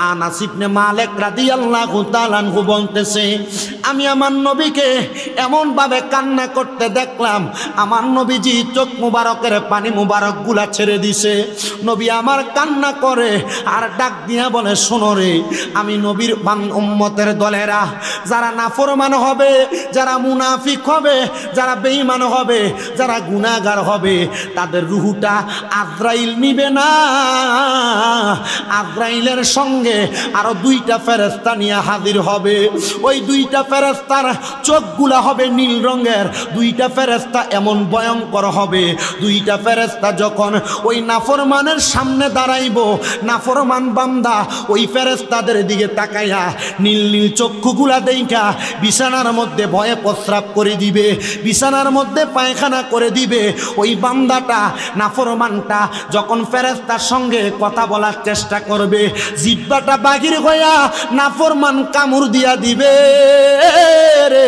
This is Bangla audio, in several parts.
আনাস ইবনে মালিক রাদিয়াল্লাহু তাআলা আনহু বলতেছে, আমি আমার নবীকে এমন ভাবে কান্না করতে দেখলাম, আমার নবীজি চোখ মুবারকের পানি মুবারক গুলা ছেড়ে দিছে। নবী আমার কান্না করে আর ডাক দিয়া বলে, শোনো রে, আমি নবীর উম্মতের দলেরা যারা নাফরমান হবে, যারা মুনাফিক হবে, যারা বেঈমান হবে, যারা গুনাহগার হবে, তাদের রূহটা আজরাইল নিবে না। আজরাইলের সঙ্গে আরো দুইটা ফেরেশতা নিয়ে হাজির হবে। ওই দুইটা ফেরেশতার চোখগুলা হবে নীল রঙের। দুইটা ফেরেশতা এমন ভয়ঙ্কর হবে, দুইটা ফেরেশতা যখন ওই নাফরমানের সামনে দাঁড়াইব, নাফরমান বান্দা ওই ফেরেশতাদের দিকে তাকাইয়া নীল নীল চক্ষুগুলা দেইখা বিছানার মধ্যে ভয়ে প্রস্রাব করে দিবে, বিছানার মধ্যে পায়খানা করে দিবে। ওই বান্দাটা, নাফরমানটা যখন ফেরেশতার সঙ্গে কথা বলার চেষ্টা করবে, জিহ্বাটা বাহির হইয়া নাফরমান কামড় দিয়া দিবে রে।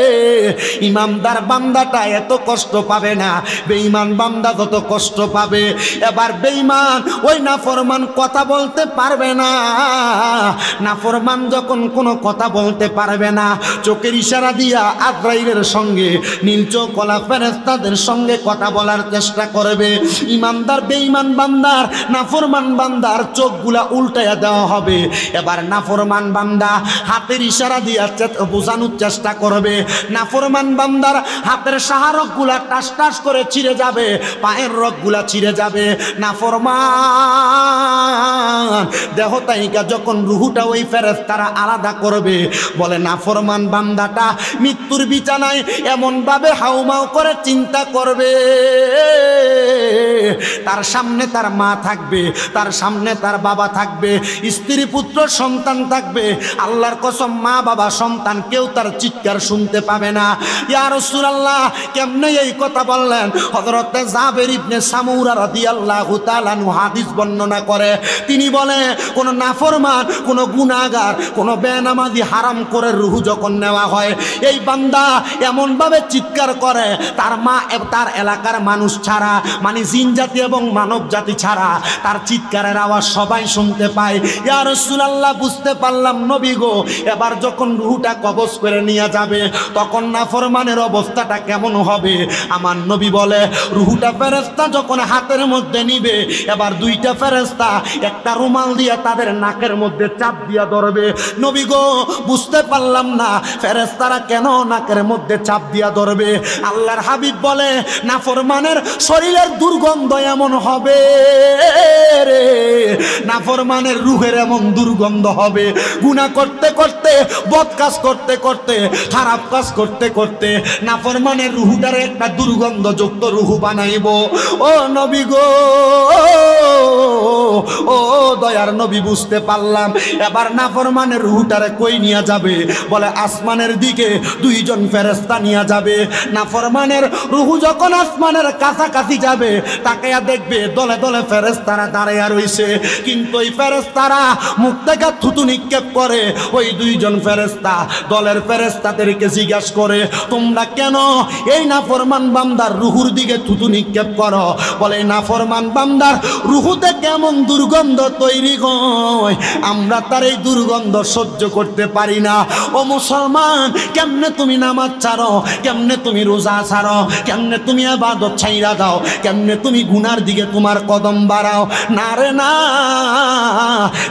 ইমানদার বান্দাটা এত কষ্ট পাবে না, বেঈমান বান্দা তত কষ্ট পাবে। এবার বেঈমান ওই নাফরমান কথা বলতে পারবে না। নাফরমান যখন কোনো কথা বলতে পারবে না, চোখের ইশারা দিয়া আজরাইলের সঙ্গে, নীল চোখওয়ালা ফেরেশতাদের সঙ্গে কথা বলার চেষ্টা করবে। ইমানদার বেঈমান বান্দার, নাফরমান বান্দার চোখগুলা উল্টাইয়া দেওয়া হবে। এবার নাফরমান বান্দা হাতের ইশারা দিয়া বোঝানোর চেষ্টা করবে। নাফরমান বান্দার হাতের শাহারকগুলা টাস টাস করে ছিঁড়ে যাবে, পায়ের রগগুলা ছিঁড়ে যাবে। নাফরমান দেহতাইকা যখন রুহুটা ওই ফেরেশতারা আলাদা করবে, বলে নাফরমান বান্দাটা মৃত্যুর বিছানায় এমন ভাবে হাউমাউ করে চিন্তা করবে, তার সামনে তার মা থাকবে, তার সামনে তার বাবা থাকবে, স্ত্রী পুত্র সন্তান থাকবে। আল্লাহর কসম, মা বাবা সন্তান কেউ তার চিৎকার শুনতে পাবে না। ইয়া রাসূলুল্লাহ, কেমনে এই কথা বললেন? হযরত জাবের ইবনে সামুরা রাদিয়াল্লাহু তাআলা আনহু হাদিস বর্ণনা করে, তিনি বলে, কোন নাফরমান, কোন গুনাহগার, কোন বেনামাজি হারাম করে রূহ যখন নেওয়া হয়, এই বান্দা এমন ভাবে চিৎকার করে, তার মা, তার এলাকার মানুষ ছাড়া, মানে জিন জাতি এবং মানব জাতি ছাড়া তার চিৎকারের আওয়াজ সবাই শুনতে পায়। ইয়া রাসূলুল্লাহ, বুঝতে পারলাম নবী গো, এবার যখন রূহটা কবজ করে নিয়ে যাবে, তখন নাফরমানের অবস্থাটা কেমন হবে? আমার নবী বলে, রূহটা ফেরেশতা যখন হাতের মধ্যে নিবে, এবার দুইটা ফেরেশতা একটা রুমাল দিয়ে তাদের নাকের মধ্যে চাপ দিয়া ধরবে। নবী গো, বুঝতে পারলাম না ফেরেশতারা কেন নাকের মধ্যে চাপ দিয়া ধরবে। আল্লাহর হাবিব বলে, নাফরমানের শরীরের দুর্গন্ধ এমন হবে রে, নাফরমানের রূহের এমন দুর্গন্ধ হবে, গুনাহ করতে করতে, বদ কাজ করতে করতে, খারাপ কাজ করতে করতে নাফরমানের রূহটারে একটা দুর্গন্ধযুক্ত রূহ বানাইব। ও নবী গো, ও দয়ার নবী, বুঝতে পারলাম। এবার নাফরমানের রূহটারে কই নিয়ে যাবে? বলে আসমানের দিকে দুইজন ফেরেশতা নিয়ে যাবে। নাফরমানের রূহ যখন আসমানের কাছাকাছি যাবে, তাকায়া দেখবে দলে দলে ফেরেশতারা দাঁড়াইয়া রইছে, কিন্তু ওই ফেরেশতারা মুখ থেকে থুতু নিক্ষেপ করে। ওই দুইজন ফেরেশতা দলের ফেরেশতাদেরকে জিজ্ঞাসা করে, তোমরা কেন এই নাফরমান বান্দার রূহুর দিকে থুতু নিক্ষেপ করো? বলে, নাফরমান বান্দার রূহুতে কেমন দুর্গন্ধ তৈরি হয়, আমরা তার এই দুর্গন্ধ সহ্য করতে পারি না। ও মুসলমান, কেমনে তুমি নামাজ ছাড়ো, কেমনে তুমি রোজা ছাড়ো, কেমনে তুমি ইবাদত ছাইরা দাও, কেমনে তুমি গুনার দিকে তোমার কদম বাড়াও? না রে না,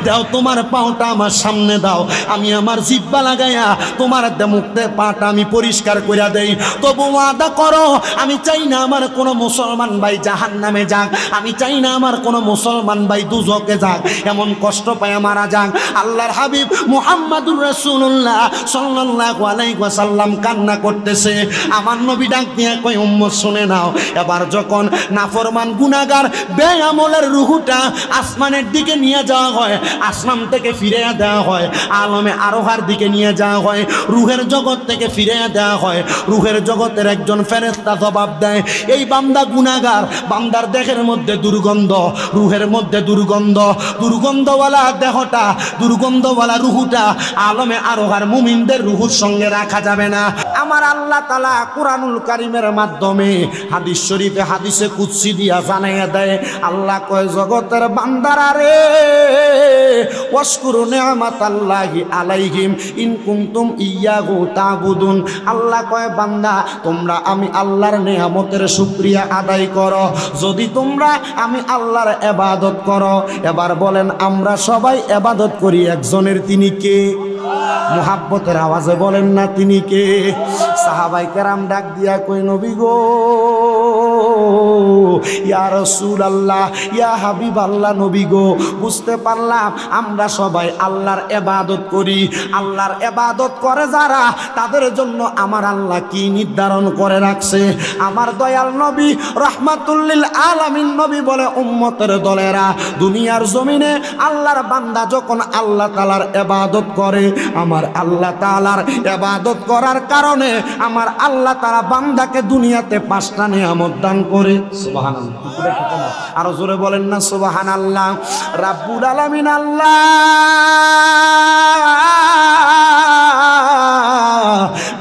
দাও তোমার পাওটা আমার সামনে দাও, আমি আমার জিহ্বা লাগাইয়া তোমার মুখে পাটা আমি পরিষ্কার করে দেই। তবু ওয়াদা করো, আমি চাই না আমার কোনো মুসলমান ভাই জাহান্নামে যাক, আমি চাই না আমার কোনো মুসলমান ভাই দুজকে যাক, এমন কষ্ট পায় মারা যাক। আল্লাহর হাবিব মুহাম্মাদুর রাসূলুল্লাহ সাল্লাল্লাহু আলাইহি ওয়াসাল্লাম কান্না করতেছে। আমার নবী ডাক দিয়ে কই, উম্মত শুনে নাও, এবার যখন নাফরমান গুনাহগার বেআমলের রূহটা আসমানের দিকে নিয়ে যাওয়া হয়, আসমান থেকে ফিরিয়ে দেওয়া হয়, আলমে আরোহার দিকে নিয়ে যাওয়া হয়, রূহের জগৎ থেকে ফিরিয়ে দেওয়া হয়, রূহের জগতের একজন ফেরেশতা জবাব দেয়, এই বান্দা গুনাহগার, বান্দার দেহের মধ্যে দুর্গন্ধ, রূহের মধ্যে দুর্গন্ধ, দুর্গন্ধওয়ালা দেহটা, দুর্গন্ধওয়ালা রূহটা আলমে আরোহার মুমিনদের রূহের সঙ্গে রাখা যাবে না। আমার আল্লাহ তাআলা কুরআনুল কারীমের মাধ্যমে হাদিস শরীফে হাদিসে কুদসি দিয়া জানাইয়া দেয়। আল্লাহ কয় জগতের বান্দারা রে ওয়াশকুরু নি'মাতাল্লাহি আলাইহিম ইন কুনতুম ইয়্যাহু তা'বুদুন। আল্লাহ কয় বান্দা তোমরা আমি আল্লাহর নেয়ামতের শুকরিয়া আদায় করো যদি তোমরা আমি আল্লাহর ইবাদত করো। এবার বলেন আমরা সবাই ইবাদত করি একজনের, তিনি কে? মুহাব্বতের আওয়াজে বলেন না তিনি কে? সাহাবাই কেরাম ডাক দিয়া কই নবী গো ইয়া রাসূলুল্লাহ ইয়া হাবিবাল্লাহ, নবী গো বুঝতে পারলাম আমরা সবাই আল্লাহর ইবাদত করি। আল্লাহর ইবাদত করে যারা তাদের জন্য আমার আল্লাহ কি নির্ধারণ করে রাখছে। আমার দয়াল নবী রাহমাতুল লিল আলামিন নবী বলে উম্মতের দলেরা দুনিয়ার জমিনে আল্লাহর বান্দা যখন আল্লাহ তাআলার ইবাদত করে আমার আল্লাহ তাআলার ইবাদত করার কারণে আমার আল্লাহ তাআলা বান্দাকে দুনিয়াতে 5টা নিয়ামত দান করে। সুবহানাল্লাহ, আরো জোরে বলেন না সুবহানাল্লাহ। রাব্বুল আলামিন আল্লাহ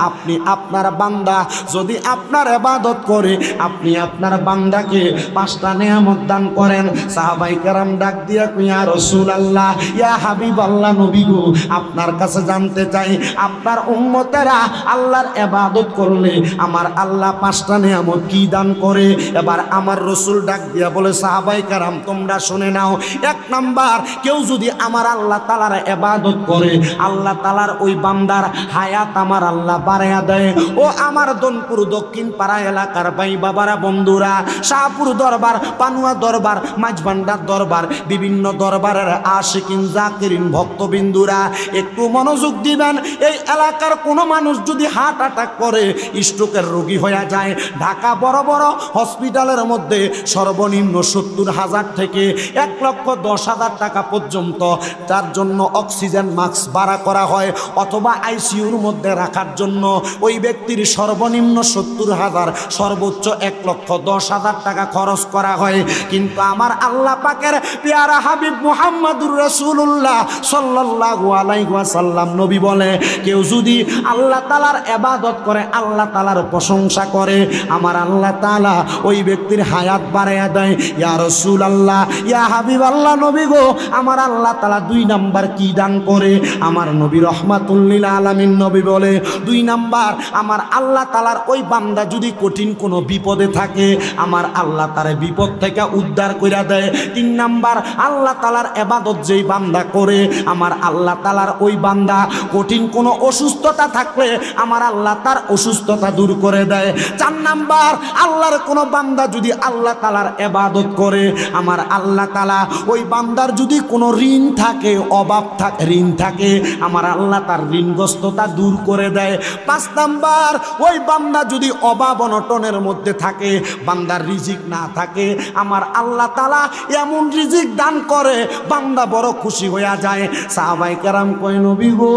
আপনি আপনার বান্দা যদি আপনার ইবাদত করে আপনি আপনার বান্দাকে 5টা নিয়ামত দান করেন। সাহাবাই কেরাম ডাক দিয়া কই ইয়া রাসূলুল্লাহ ইয়া হাবিবাল্লাহ, নবী গো আপনার কাছে জানতে চাই আপনার উম্মতেরা আল্লাহর ইবাদত করলে আমার আল্লাহ 5টা নিয়ামত কি দান করে। এবার আমার রাসূল ডাক দিয়া বলে সাহাবাই কেরাম তোমরা শুনে নাও। 1 নাম্বার, কেউ যদি আমার আল্লাহ তাআলার ইবাদত করে আল্লাহ তাআলার ওই বান্দার হায়াত আমার আল্লাহ বাড়ায়া দেয়। ও আমার দনপুর দক্ষিণ পাড়া এলাকার ভাই বাবারা বন্ধুরা, শাহপুর দরবার, পানুয়া দরবার, মাঝভান্ডার দরবার, বিভিন্ন দরবারের আশিকিন জাকিরিন ভক্তবিন্দুরা একটু মনোযোগ দিবেন। এই এলাকার কোনো মানুষ যদি হার্ট অ্যাটাক করে স্ট্রোকের রোগী হয়ে যায়, ঢাকা বড় বড় হসপিটালের মধ্যে সর্বনিম্ন 70,000 থেকে 1,10,000 টাকা পর্যন্ত তার জন্য অক্সিজেন মাস্ক ভাড়া করা হয় অথবা আইসিইউর মধ্যে রাখার জন্য ওই ব্যক্তির সর্বনিম্ন 70,000 সর্বোচ্চ 1,10,000 টাকা খরচ করা হয়। কিন্তু আমার আল্লাহ পাকের পেয়ারা হাবিব মুহাম্মাদুর রাসূলুল্লাহ সাল্লাল্লাহু আলাইহি ওয়াসাল্লাম নবী বলে কেউ যদি আল্লাহ তাআলার ইবাদত করে আল্লাহ তাআলার প্রশংসা করে আমার আল্লাহ তাআলা ওই ব্যক্তির হায়াত বাড়ায়া দেয়। ইয়া রাসূলুল্লাহ ইয়া হাবিবাল্লাহ, নবী গো আমার আল্লাহ তাআলা 2 নাম্বার কি দান করে। আমার নবী রাহমাতুল লিল আলামিন নবী বলে 2 নাম্বার আমার আল্লাহ তাআলার ওই বান্দা যদি কঠিন কোনো বিপদে থাকে আমার আল্লাহ তারে বিপদ থেকে উদ্ধার কইরা দেয়। 3 নাম্বার আল্লাহ তাআলার ইবাদত যেই বান্দা করে আমার আল্লাহ তাআলার ওই বান্দা কঠিন কোনো অসুস্থতা থাকলে আমার আল্লাহ তার অসুস্থতা দূর করে দেয়। 4 নাম্বার আল্লাহর কোনো বান্দা যদি আল্লাহ তাআলার ইবাদত করে আমার আল্লাহ তাআলা ওই বান্দার যদি কোনো ঋণ থাকে অভাব থাকে ঋণ থাকে আমার আল্লাহ তার ঋণগ্রস্ততা দূর করে দেয়। 5 নাম্বার ওই বান্দা যদি অভাব অনটনের মধ্যে থাকে বান্দার রিজিক না থাকে আমার আল্লাহ তাআলা এমন রিজিক দান করে বান্দা বড় খুশি হয়ে যায়। সাহাবায়ে কেরাম কয় নবী গো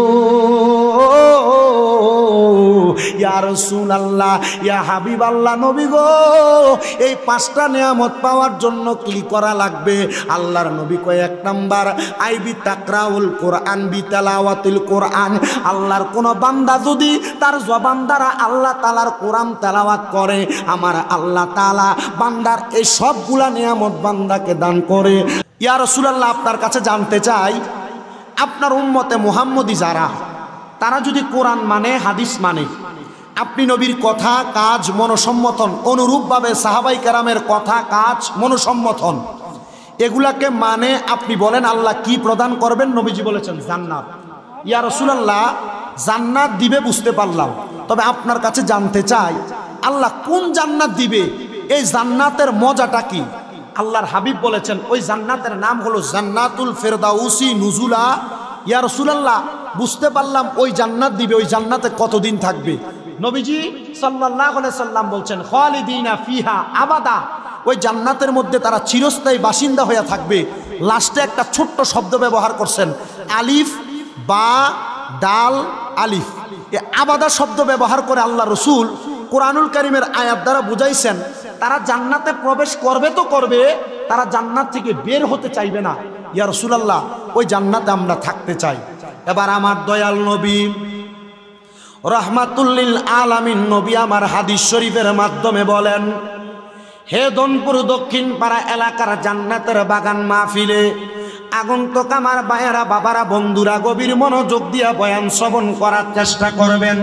ইয়া রাসূলুল্লাহ ইয়া হাবিবাল্লাহ, নবী গো এই 5টা নিয়ামত পাওয়ার জন্য কি করা লাগবে? আল্লাহর নবী কয় 1 নাম্বার আইবি তাকরাউল কোরআন বিতালাওয়াতিল কোরআন। আল্লাহর কোন বান্দা যদি তার জবান দ্বারা আল্লাহ তাআলার কোরআন তেলাওয়াত করে আমার আল্লাহ তাআলা বান্দার এই সবগুলা নিয়ামত বান্দাকে দান করে। ইয়া রাসূলুল্লাহ আপনার কাছে জানতে চাই আপনার উম্মতে মুহাম্মদী যারা তারা যদি কোরআন মানে হাদিস মানে আপনি নবীর কথা কাজ মনসম্মতন অনুরূপভাবে সাহাবাই কেরামের কথা কাজ মনসম্মতন এগুলাকে মানে আপনি বলেন আল্লাহ কি প্রদান করবেন? নবীজি বলেছেন জান্নাত। ইয়া রাসূলুল্লাহ জান্নাত দিবে বুঝতে পারলাম, তবে আপনার কাছে জানতে চাই আল্লাহ কোন জান্নাত দিবে, এই জান্নাতের মজাটা কি? আল্লাহর হাবিব বলেছেন ওই জান্নাতের নাম হলো জান্নাতুল ফেরদাউসি নুজুলা। ইয়া রাসূলুল্লাহ বুঝতে পারলাম ওই জান্নাত দিবে, ওই জান্নাতে কতদিন থাকবে? নবীজি সাল্লাল্লাহু আলাইহি সাল্লাম বলছেন খালিদিনা ফিহা আবাদা, ওই জান্নাতের মধ্যে তারা চিরস্থায়ী বাসিন্দা হয়ে থাকবে। লাস্টে একটা ছোট্ট শব্দ ব্যবহার করছেন আলিফ বা ডাল আলিফ, এ আবাদা শব্দ ব্যবহার করে আল্লাহ রসুল কোরআনুল কারীমের আয়াত দ্বারা বুঝাইছেন তারা জান্নাতে প্রবেশ করবে তো করবে, তারা জান্নাত থেকে বের হতে চাইবে না। ইয়া রাসূলুল্লাহ ওই জান্নাতে আমরা থাকতে চাই। এবার আমার দয়াল নবী রাহমাতুল লিল আলামিন নবী আমার হাদিস শরীফের মাধ্যমে বলেন, হে দনপুর দক্ষিণ পাড়া এলাকার জান্নাতের বাগান মাহফিলে আগন্তুক আমার ভাইয়েরা, বাবারা, বন্ধুরা গভীর মনোযোগ দিয়া বয়ান শ্রবণ করার চেষ্টা করবেন।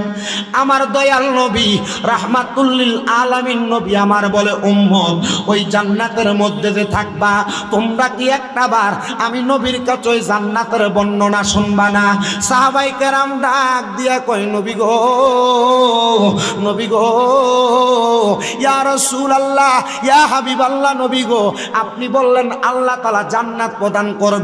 আমার দয়াল নবী রাহমাতুল লিল আলামিন নবী আমার বলে, উম্মত ওই জান্নাতের মধ্যে যে থাকবা, তোমরা কি একটাবার আমি নবীর কাছে ওই জান্নাতের বর্ণনা শুনবা না? সাহাবায়ে কেরাম ডাক দিয়া কয়, নবী গো, নবী গো, ইয়া রাসূলুল্লাহ, ইয়া হাবিবাল্লাহ, নবী গো, আপনি বললেন আল্লাহ তাআলা জান্নাত প্রদান করবে,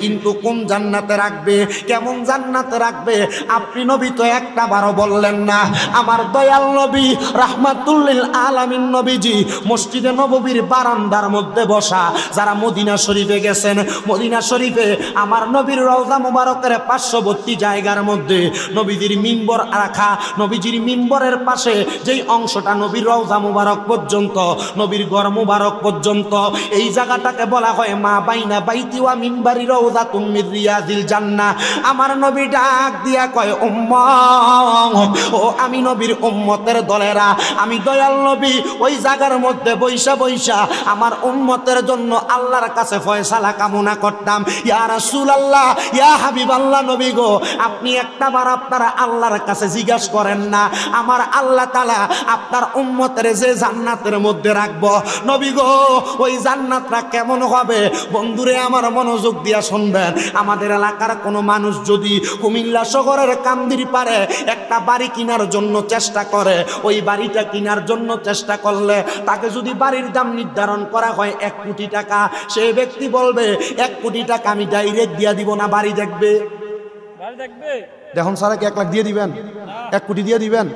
কিন্তু কোন জান্নাতে রাখবে, কেমন জান্নাতে রাখবে? আপনি নবী তো একটা বারও বললেন না। আমার দয়াল নবী রাহমাতুল লিল আলামিন নবীজি মসজিদে নববীর বারান্দার মধ্যে বসা। যারা মদিনা শরীফে গেছেন, মদিনা শরীফে আমার নবীর রওজা মুবারকের পার্শ্ববর্তী জায়গার মধ্যে নবীজির মিম্বর রাখা। নবীজির মিম্বরের পাশে যেই অংশটা নবীর রওজা মুবারক পর্যন্ত, নবীর ঘর মুবারক পর্যন্ত, এই জায়গাটাকে বলা হয় মা বাইনা বাইতি ওয়া মিম্বারি রাউযাতুম মির রিয়াজিল জান্নাহ। আমার নবী ডাক দিয়া কয়, উম্মত, ও আমি নবীর উম্মতের দলেরা, আমি দয়াল নবী ওই জায়গার মধ্যে বৈশা বৈশা আমার উম্মতের জন্য আল্লাহর কাছে ফয়সালা কামনা করতাম। ইয়া রাসূলুল্লাহ, ইয়া হাবিবাল্লাহ, নবী গো, আপনি একটাবার আপনারা আল্লাহর কাছে জিজ্ঞাসা করেন না, আমার আল্লাহ তাআলা আপনার উম্মতের যে জান্নাতের মধ্যে রাখবো, নবী গো, ওই জান্নাতটা কেমন হবে? বন্ধুরে আমার মনোযোগ দিয়া শুনবেন। আমাদের এলাকার কোনো মানুষ যদি কুমিল্লা শহরের কান্দির পারে একটা বাড়ি কেনার জন্য চেষ্টা করে, ওই বাড়িটা কেনার জন্য চেষ্টা করলে তাকে যদি বাড়ির দাম নির্ধারণ করা হয় 1 কোটি টাকা, সেই ব্যক্তি বলবে 1 কোটি টাকা আমি ডাইরেক্ট দিয়া দিব না, বাড়ি দেখবে। দেখুন সারা কি 1 লাখ দিয়ে দিবেন? 1 কোটি দিয়ে দিবেন?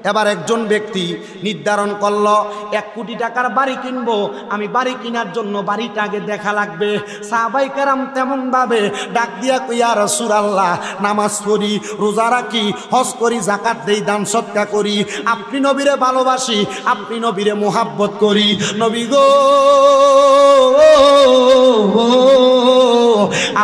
এবার একজন ব্যক্তি নির্ধারণ করলো 1 কোটি টাকার বাড়ি কিনবো, আমি বাড়ি কেনার জন্য বাড়িটা আগে দেখা লাগবে। সাহাবায়ে কেরাম তেমন ভাবে ডাক দিয়া কই, ইয়া রাসূলুল্লাহ, নামাজ পড়ি, রোজা রাখি, হজ করি, যাকাত দেই, দান সদকা করি, আপনি নবীরে ভালোবাসি, আপনি নবীরে মোহাব্বত করি, নবী গো,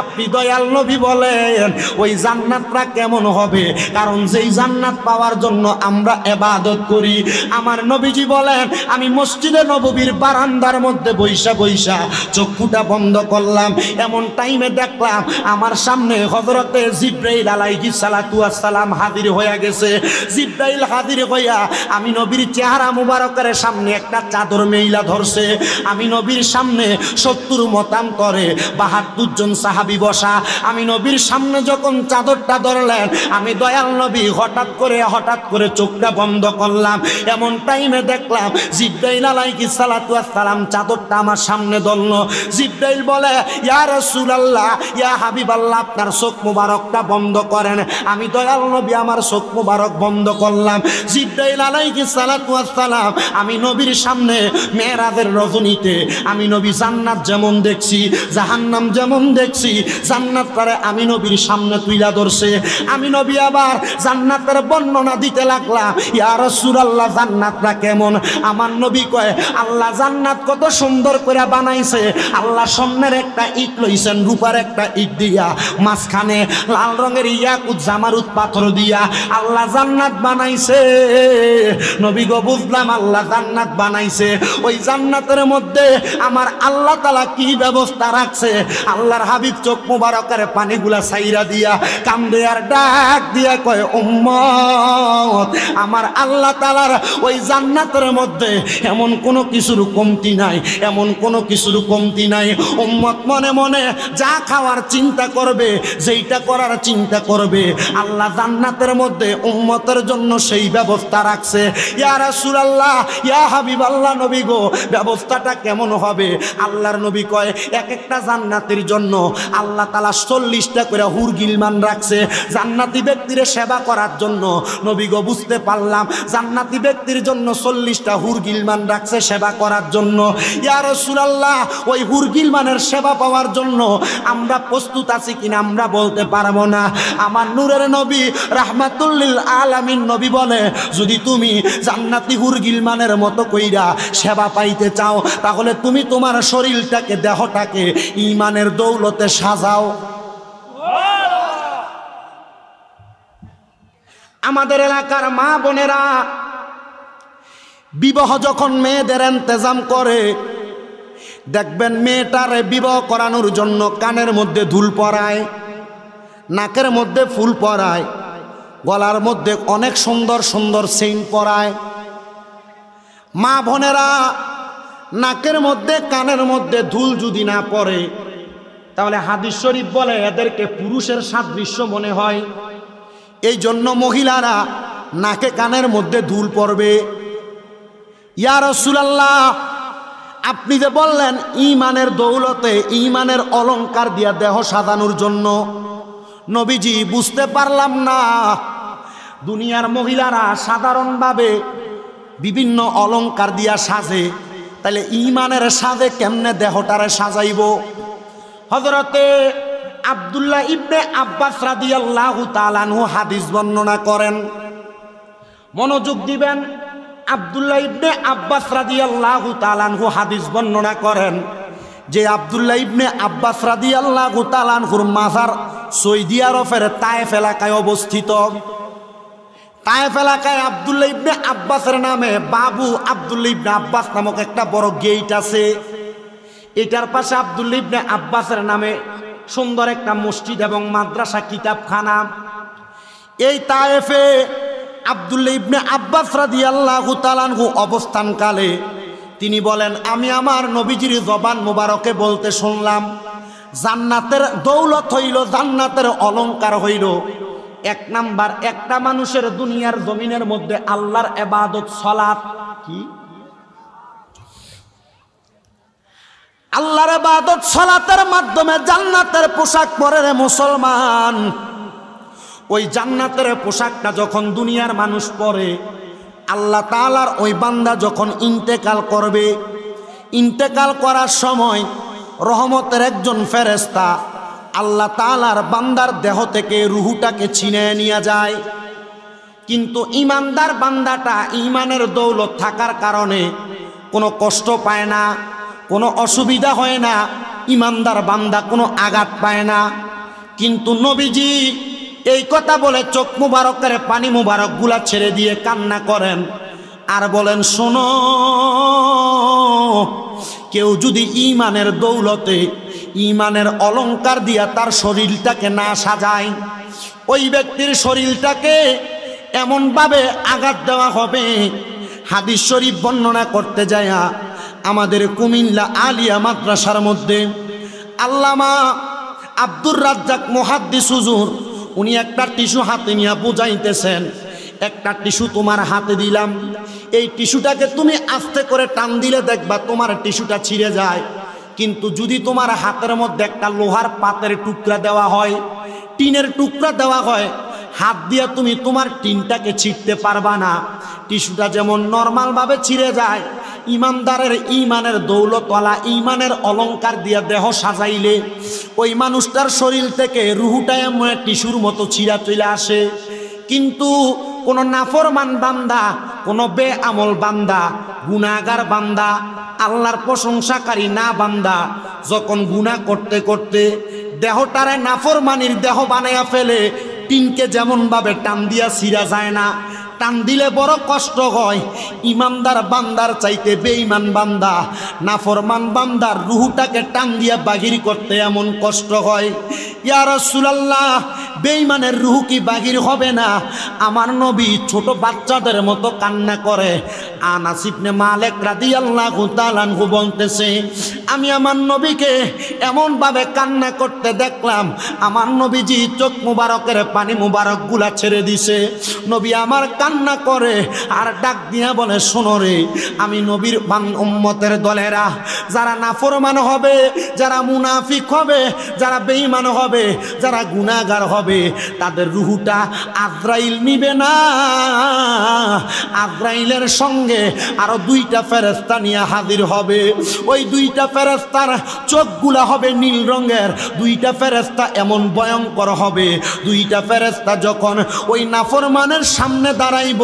আপনি দয়াল নবী বলেন ওই জান্নাতটা কেমন হবে? কারণ যেই জান্নাত পাওয়ার জন্য আমরা ইবাদত করি। আমার নবীজি বলেন, আমি মসজিদে নববীর বারান্দার মধ্যে বৈশা বৈশা চক্ষুটা বন্ধ করলাম, এমন টাইমে দেখলাম আমার সামনে হযরতে জিবরাইল আলাইহিস সালাতু ওয়াস সালাম হাজির হয়ে গেছে। জিবরাইল হাজির হইয়া আমি নবীর চেহারা মুবারকের সামনে একটা চাদর মেইলা ধরছে। আমি নবীর সামনে 70 মতান্তরে 72 জন সাহাবী বসা। আমি নবীর সামনে যখন চাদরটা ধরলেন, আমি দয়াল নবী হঠাৎ করে চোখটা বন্ধ করলাম। এমন টাইমে দেখলাম জিবরাইল আলাইহিস সালাতু ওয়াস সালাম চাদরটা আমার সামনে ধরল। জিবরাইল বলে, ইয়া রাসূলুল্লাহ, ইয়া হাবিবাল্লাহ, আপনার চোখ মুবারকটা বন্ধ করেন। আমি দয়াল নবী আমার চোখ মুবারক বন্ধ করলাম। জিবরাইল আলাইহিস সালাতু ওয়াস সালাম আমি নবীর সামনে মেরাজের রজনীতে আমি নবী জান্নাত যেমন দেখছি, জাহান্নাম যেমন দেখছি, জান্নাতটারে আমি নবীর সামনে তুইলা ধরছে। আমি নবী আবার জান্নাতের বর্ণনা দিতে লাগলাম, ইয়া রাসূলুল্লাহ, জান্নাতটা কেমন? আমার নবী কয়, আল্লাহ জান্নাত কত সুন্দর করে বানাইছে। আল্লাহ সামনের একটা ইট লইছেন, রূপার একটা ইট দিয়া, মাঝখানে লাল রঙের ইয়াকুত জামারুত পাথর দিয়া আল্লাহ জান্নাত বানাইছে। নবী গো, বুঝলাম আল্লাহ জান্নাত বানাইছে। ওই জান্নাতের মধ্যে আমার আল্লাহ তাআলা কি ব্যবস্থা রাখছে? আল্লাহর হাবিব চোখ মুবারকের পানিগুলা ছাইরা দিয়া কান্দে আর ডাক দিয়া কয়, উম্মত, আমার আল্লাহ তাআলার ওই জান্নাতের মধ্যে এমন কোনো কিছুর কমতি নাই, এমন কোনো কিছুর কমতি নাই। উম্মত মনে মনে যা খাওয়ার চিন্তা করবে, যেইটা করার চিন্তা করবে, আল্লাহ জান্নাতের মধ্যে উম্মতের জন্য সেই ব্যবস্থা রাখছে। ইয়া রাসূলুল্লাহ, ইয়া হাবিবাল্লাহ, নবী গো, ব্যবস্থাটা কেমন হবে? আল্লাহর নবী কয়, এক একটা জান্নাতের জন্য আল্লাহ তাআলা 40টা করে হুর গিলমান রাখছে জান্নাতি ব্যক্তির সেবা করার জন্য। নবী গো, বুঝতে পারলাম জান্নাতি ব্যক্তির জন্য 40টা হুর গিলমান রাখছে সেবা করার জন্য। ইয়া রাসূলুল্লাহ, ওই হুর গিলমানের সেবা পাওয়ার জন্য আমরা প্রস্তুত আছি কিনা আমরা বলতে পারবো না। আমার নূরের নবী রাহমাতুল লিল আলামিন নবী বলে, যদি তুমি জান্নাতি হুর গিলমানের মতো কইরা সেবা পাইতে চাও, তাহলে তুমি তোমার শরীরটাকে, দেহটাকে ঈমানের দৌলতে সাজাও। আমাদের এলাকার মা বোনেরা বিবাহ যখন মেয়েদের ইন্তজাম করে, দেখবেন মেয়েটারে বিবাহ করানোর জন্য কানের মধ্যে দুল পরায়, নাকের মধ্যে ফুল পরায়, গলার মধ্যে অনেক সুন্দর সুন্দর চেইন পরায়। মা বোনেরা নাকের মধ্যে কানের মধ্যে দুল যদি না পরে, তাহলে হাদিস শরীফ বলে এদেরকে পুরুষের সাদৃশ্য মনে হয়। এই জন্য মহিলারা নাকে কানের মধ্যে দুল পরবে। ইয়া রাসূলুল্লাহ, আপনি যে বললেন ঈমানের দৌলতে, ঈমানের অলংকার দিয়া দেহ সাজানোর জন্য, নবীজি বুঝতে পারলাম না। দুনিয়ার মহিলারা সাধারণভাবে বিভিন্ন অলংকার দিয়া সাজে, তাহলে ঈমানের সাজে কেমনে দেহটারে সাজাইব? হযরতে আব্দুল্লাহ ইবনে আব্বাস রাদিয়াল্লাহু তাআলা আনহু হাদিস বর্ণনা করেন। মনোযোগ দিবেন। আব্দুল্লাহ ইবনে আব্বাস রাদিয়াল্লাহু তাআলা আনহু হাদিস বর্ণনা করেন যে আব্দুল্লাহ ইবনে আব্বাস রাদিয়াল্লাহু তাআলা আনহুর মাজার সৌদি আরবের তায়েফ এলাকায় অবস্থিত। তায়েফ এলাকায় আব্দুল্লাহ ইবনে আব্বাসের নামে বাবু আব্দুল্লাহ ইবনে আব্বাস নামক একটা বড় গেট আছে। এটার পাশে আব্দুল্লাহ ইবনে আব্বাসের নামে সুন্দর একটা মসজিদ এবং মাদ্রাসা, কিতাবখানা। এই তায়েফে আব্দুল্লাহ ইবনে আব্বাস রাদিয়াল্লাহু তাআলা আনহু অবস্থানকালে তিনি বলেন, আমি আমার নবীজির জবান মোবারকে বলতে শুনলাম, জান্নাতের দৌলত হইল, জান্নাতের অলংকার হইল, এক নাম্বার একটা মানুষের দুনিয়ার জমিনের মধ্যে আল্লাহর ইবাদত সালাত। কি আল্লাহর ইবাদত সালাতের মাধ্যমে জান্নাতের পোশাক পরে রে মুসলমান। ওই জান্নাতের পোশাকটা যখন দুনিয়ার মানুষ পরে, আল্লাহ তাআলার ওই বান্দা যখন ইন্তেকাল করবে, ইন্তেকাল করার সময় রহমতের একজন ফেরেশতা আল্লাহ তাআলার বান্দার দেহ থেকে রুহুটাকে ছিনিয়ে নিয়ে যায়। কিন্তু ঈমানদার বান্দাটা ঈমানের দৌলত থাকার কারণে কোনো কষ্ট পায় না, কোনো অসুবিধা হয় না, ঈমানদার বান্দা কোনো আঘাত পায় না। কিন্তু নবীজি এই কথা বলে চোখ মুবারকের পানি মুবারক গুলা ছেড়ে দিয়ে কান্না করেন আর বলেন, শোনো, কেউ যদি ঈমানের দৌলতে, ঈমানের অলংকার দিয়া তার শরীরটাকে না সাজায়, ওই ব্যক্তির শরীরটাকে এমনভাবে আঘাত দেওয়া হবে। হাদিস শরীফ বর্ণনা করতে যায় আমাদের কুমিল্লা আলিয়া মাদ্রাসার মধ্যে আল্লামা আব্দুর রাজ্জাক মুহাদ্দিস হুজুর, উনি একটা টিস্যু হাতে নিয়ে বুঝাইতেছেন, একটা টিস্যু তোমার হাতে দিলাম, এই টিস্যুটাকে তুমি আস্তে করে টান দিলে দেখবা তোমার টিস্যুটা ছিঁড়ে যায়। কিন্তু যদি তোমার হাতের মধ্যে একটা লোহার পাতের টুকরা দেওয়া হয়, টিনের টুকরা দেওয়া হয়, হাত দিয়ে তুমি তোমার টিনটাকে ছিঁড়তে পারবা না। টিস্যুটা যেমন নর্মালভাবে ছিঁড়ে যায়, ইমানদারের ঈমানের দৌলতওয়ালা ঈমানের অলংকার দিয়া দেহ সাজাইলে ওই মানুষটার শরীর থেকে রুহুটা এমন টিস্যুর মতো ছিঁড়া চলে আসে। কিন্তু কোন নাফরমান বান্দা, কোন বেআমল বান্দা, গুনাহগার বান্দা, আল্লাহর প্রশংসাকারী না বান্দা যখন গুনাহ করতে করতে দেহটারে নাফরমানির দেহ বানায়া ফেলে, টিনকে যেমন ভাবে টান দিয়া ছিঁড়া যায় না, টান দিলে বড় কষ্ট হয়, ইমানদার বান্দার চাইতে বেঈমান বান্দা, নাফরমান বান্দার রুহুটাকে টান দিয়া বাহির করতে এমন কষ্ট হয়। ইয়া রাসূলুল্লাহ, বেঈমানের রুহু কি বাহির হবে না? আমার নবী ছোট বাচ্চাদের মতো কান্না করে। আনাস ইবনে মালিক রাদিয়াল্লাহু তাআলা আনহু বলতেছে, আমি আমার নবীকে এমন ভাবে কান্না করতে দেখলাম, আমার নবীজি চোখ মুবারকের পানি মুবারক গুলা ছেড়ে দিছে। নবী আমার কান্না করে আর ডাক দিয়া বলে, শোনো রে, আমি নবীর উম্মতের দলেরা যারা নাফরমান হবে, যারা মুনাফিক হবে, যারা বেঈমান হবে, যারা গুনাহগার হবে, তাদের রুহুটা আজরাইল নিবে না। আজরাইলের সঙ্গে আরো দুইটা ফেরেশতা নিয়ে হাজির হবে। ওই দুইটা ফেরেশতার চোখগুলা হবে নীল রঙের। দুইটা ফেরেশতা এমন ভয়ঙ্কর হবে, দুইটা ফেরেশতা যখন ওই নাফরমানের সামনে দাঁড়াইব,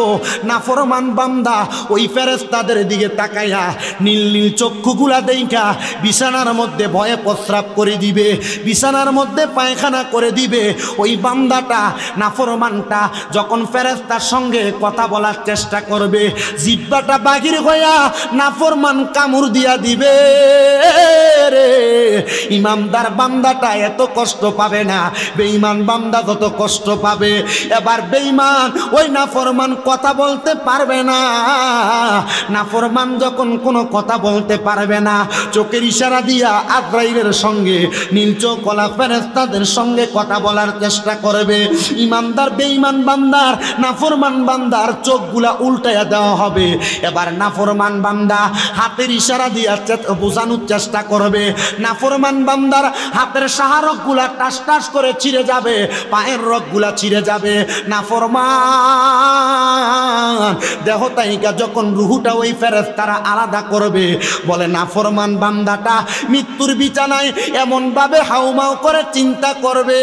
নাফরমান বান্দা ওই ফেরেশতাদের দিকে তাকাইয়া নীল নীল চক্ষুগুলা দেইখা বিছানার মধ্যে ভয়ে প্রস্রাব করে দিবে, বিছানার মধ্যে পায়খানা করে দিবে। ওই ওই বান্দাটা নাফরমানটা যখন ফেরেশতার সঙ্গে কথা বলার চেষ্টা করবে, জিহ্বাটা বাহির হইয়া নাফরমান কামড় দিয়া দিবে রে, ইমানদার বান্দাটা এত কষ্ট পাবে না, বেঈমান বান্দা তত কষ্ট পাবে। এবার বেঈমান ওই নাফরমান কথা বলতে পারবে না। নাফরমান যখন কোনো কথা বলতে পারবে না, চোখের ইশারা দিয়া আজরাইলের সঙ্গে নীলচোখওয়ালা ফেরেশতাদের সঙ্গে কথা বলার চেষ্টা করবে। ইমানদার বেঈমান বান্দার নাফরমান বান্দার চোখগুলা উল্টাইয়া দেওয়া হবে। এবার নাফরমান বান্দা হাতের ইশারা দিয়া বোঝানোর চেষ্টা করবে, নাফরমান বান্দার হাতের সাহারকগুলা টাস টাস করে ছিঁড়ে যাবে, পায়ের রগগুলা ছিঁড়ে যাবে। নাফরমান দেহতাইকা যখন রুহুটা ওই ফেরেশতারা আলাদা করবে, বলে নাফরমান বান্দাটা মৃত্যুর বিছানায় এমন ভাবে হাউমাউ করে চিন্তা করবে,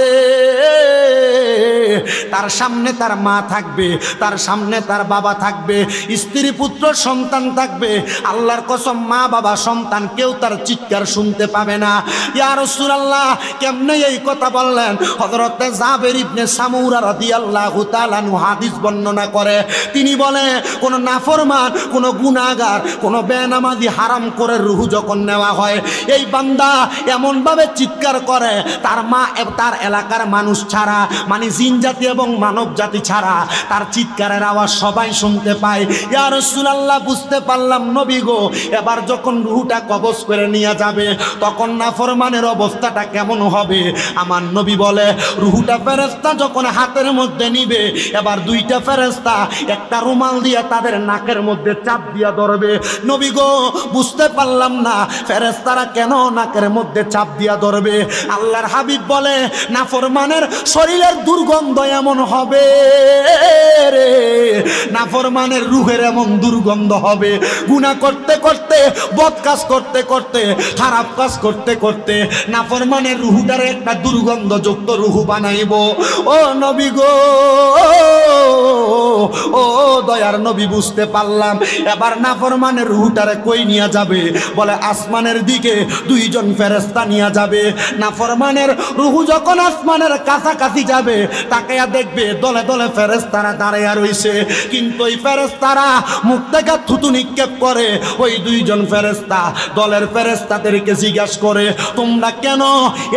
তার সামনে তার মা থাকবে, তার সামনে তার বাবা থাকবে, স্ত্রী পুত্র সন্তান থাকবে। আল্লাহর কসম, মা বাবা সন্তান কেউ তার চিৎকার শুনতে পাবে না। ইয়া রাসূলুল্লাহ, কেমনে এই কথা বললেন? হযরত জাবের ইবনে সামুরা রাদিয়াল্লাহু তাআলা আনহু হাদিস বর্ণনা করে, তিনি বলে কোন নাফরমান, কোন গুনাহগার, কোন বেনামাজি হারাম করে রূহ যখন নেওয়া হয়, এই বান্দা এমন ভাবে চিৎকার করে, তার মা তার এলাকার মানুষ ছাড়া, মানে জিন জাতি এবং মানব জাতি ছাড়া তার চিৎকারের আওয়াজ সবাই শুনতে পায়। ইয়া রাসূলুল্লাহ, বুঝতে পারলাম নবী গো, এবার যখন রূহটা কবজ করে নিয়ে যাবে তখন নাফরমানের অবস্থাটা কেমন হবে? আমার নবী বলে, রূহটা ফেরেশতা যখন হাতের মধ্যে নিবে, এবার দুইটা ফেরেশতা একটা রুমাল দিয়ে তাদের নাকের মধ্যে চাপ দিয়া ধরবে। নবী গো, বুঝতে পারলাম না ফেরেশতারা কেন নাকের মধ্যে চাপ দিয়া ধরবে। আল্লাহর হাবিব বলে, নাফরমানের শরীরের দুর্গন্ধ এমন হবে রে, নাফরমানের রূহের এমন দুর্গন্ধ হবে, গুনাহ করতে করতে, বদ কাজ করতে করতে, খারাপ কাজ করতে করতে নাফরমানের রূহটারে একটা দুর্গন্ধযুক্ত রূহ বানাইব। ও নবী গো, ও দয়ার নবী, বুঝতে পারলাম। এবার নাফরমানের রূহটারে কই নিয়ে যাবে? বলে আসমানের দিকে দুইজন ফেরেশতা নিয়ে যাবে। নাফরমানের রূহ যখন আসমানের কাছাকাছি যাবে, তাকায়া দেখবে দলে দলে ফেরেশতারা দাঁড়াইয়া রইছে, কিন্তু ওই ফেরেশতারা মুখ থেকে থুতু নিক্ষেপ করে। ওই দুইজন ফেরেশতা দলের ফেরেশতাদেরকে জিজ্ঞাসা করে, তোমরা কেন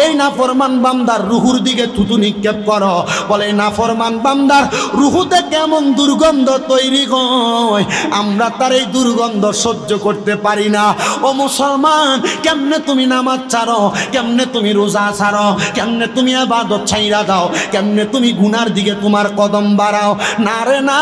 এই নাফরমান বান্দার রূহুর দিকে থুতু নিক্ষেপ করো? বলে, নাফরমান বান্দার রূহুতে কেমন দুর্গন্ধ তৈরি হয়, আমরা তার এই দুর্গন্ধ সহ্য করতে পারি না। ও মুসলমান, কেমনে তুমি নামাজ ছাড়ো, কেমনে তুমি রোজা ছাড়ো, কেমনে তুমি ইবাদত ছাইরা দাও, কেমনে তুমি গুনার দিকে তোমার কদম বাড়াও? না রে না,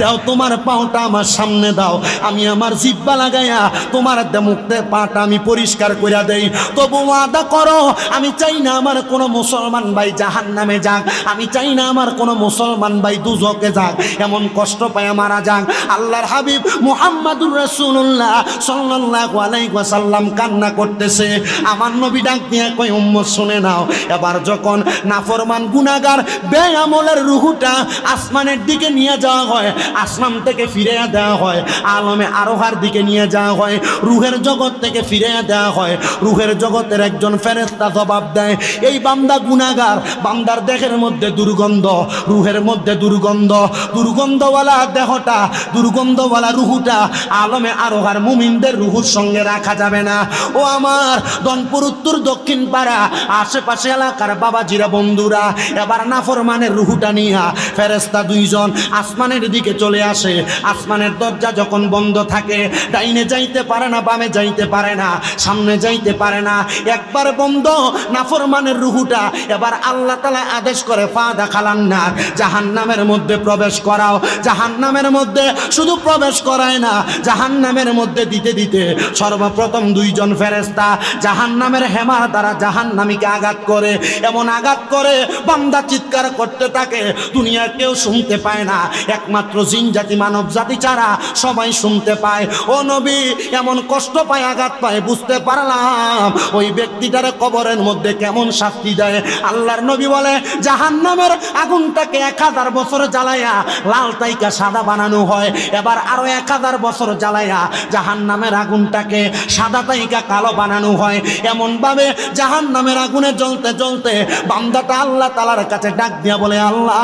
দাও তোমার পাওটা আমার সামনে দাও, আমি আমার জিহ্বা লাগাইয়া তোমার মুখে পাটা আমি পরিষ্কার করে দেই। তবু ওয়াদা করো, আমি চাই না আমার কোনো মুসলমান ভাই জাহান্নামে যাক, আমি চাই না আমার কোনো মুসলমান ভাই দুজকে যাক, এমন কষ্ট পায় মারা যাক। আল্লাহর হাবিব মুহাম্মাদুর রাসূলুল্লাহ সাল্লাল্লাহু আলাইহি ওয়াসাল্লাম কান্না করতেছে। আমার নবী ডাক দিয়ে কই, উম্মত শুনে নাও, এবার যখন নাফরমান গুনাহগার বেআমলের রূহটা আসমানের দিকে নিয়ে যাওয়া হয়, আসমান থেকে ফিরিয়ে দেওয়া হয়, আলমে আরোহার দিকে নিয়ে যাওয়া হয়, রূহের জগৎ থেকে ফিরিয়ে দেওয়া হয়, রূহের জগতের একজন ফেরেশতা জবাব দেয়, এই বান্দা গুনাহগার, বান্দার দেহের মধ্যে দুর্গন্ধ, রূহের মধ্যে দুর্গন্ধ, দুর্গন্ধওয়ালা দেহটা, দুর্গন্ধওয়ালা রূহটা আলমে আরোহার মুমিনদের রূহের সঙ্গে রাখা যাবে না। ও আমার দনপুর উত্তর দক্ষিণ পাড়া আশেপাশে এলাকার বাবাজিরা বন্ধুরা, এবার নাফরমানের রূহটা নিয়া ফেরেশতা দুইজন আসমানের দিকে চলে আসে। আসমানের দরজা যখন বন্ধ থাকে, ডাইনে যাইতে পারে না, বামে যাইতে পারে না, সামনে যাইতে পারে না, একবার বন্ধ নাফরমানের রূহটা। এবার আল্লাহ তাআলা আদেশ করে, ফাদা খালান্নার, জাহান্নামের মধ্যে প্রবেশ করাও। জাহান্নামের মধ্যে শুধু প্রবেশ করায় না, জাহান্নামের মধ্যে দিতে দিতে সর্বপ্রথম দুইজন ফেরেশতা জাহান্নামের হেমার দ্বারা জাহান্নামীকে আঘাত করে, এমন আঘাত করে বান্দা চিৎকার করতে থাকে, দুনিয়ার কেউ শুনতে পায় না, একমাত্র জিন জাতি মানব জাতি ছাড়া সবাই শুনতে পায়। ও নবী, এমন কষ্ট পায়, আঘাত পায়, বুঝতে পারলাম ওই ব্যক্তিটারে কবরের মধ্যে কেমন শাস্তি দেয়। আল্লাহর নবী বলে, জাহান্নামের আগুনটাকে 1000 বছর জ্বালায়া লাল তাইকা সাদা বানানো হয়, এবার আরো 1000 বছর জ্বালাইয়া জাহান্নামের আগুনটাকে সাদা তাইকা কালো বানানো হয়। এমন ভাবে জাহান্নামের আগুনে জ্বলতে জ্বলতে বান্দাটা আল্লাহ তাআলার কাছে ডাক দিয়া বলে, আল্লাহ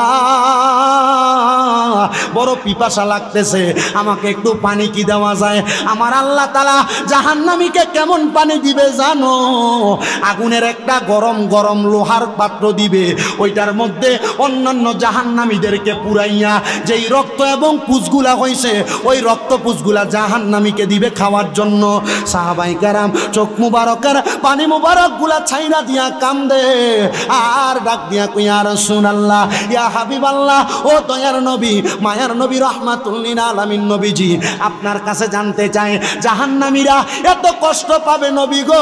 বড় পিপাসা লাগতেছে, আমাকে একটু পানি কি দেওয়া যায়? আমার আল্লাহ তাআলা জাহান্নামীকে কেমন পানি দিবে জানো? আগুনের একটা গরম গরম লোহার পাত্র দিবে, ওইটার মধ্যে অন্যান্য জাহান্নামীদেরকে পুরাইয়া যেই রক্ত এবং পুঁজগুলা হয়েছে ওই রক্ত পুঁজগুলা জাহান্নামীকে দিবে খাওয়ার জন্য। সাহাবায়ে কেরাম চোখ মুবারকের পানি মুবারক গুলা ছাইরা দিয়া কান্দে আর ডাক দিয়া কই, ইয়া রাসূলুল্লাহ, ইয়া হাবিবাল্লাহ, ও দয়ার নবী, মায়ার নবী, রাহমাতুল লিল আলামিন নবীজি, আপনার কাছে জানতে চাই জাহান্নামীরা এত কষ্ট পাবে নবী গো,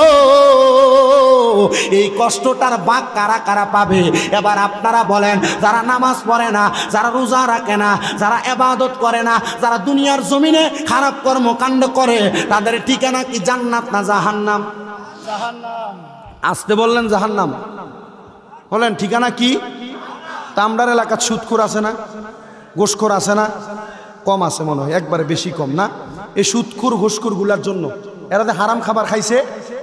এই কষ্টটার ভাগ কারা কারা পাবে? এবার আপনারা বলেন, যারা নামাজ পড়ে না, যারা রোজা রাখে না, যারা ইবাদত করে না, যারা দুনিয়ার জমিনে খারাপ কর্মকাণ্ড করে, তাদের ঠিকানা কি জান্নাত না জাহান্নাম? জাহান্নাম। আসতে বললেন জাহান্নাম, বলেন ঠিকানা কি? তা আমরার এলাকার সুদখোর আছে না, ঘুষখোর আছে না? কম আছে মনে হয়, একবারে বেশি কম না? এই সুদখোর ঘুষখোর গুলার জন্য এরা যে হারাম খাবার খাইছে,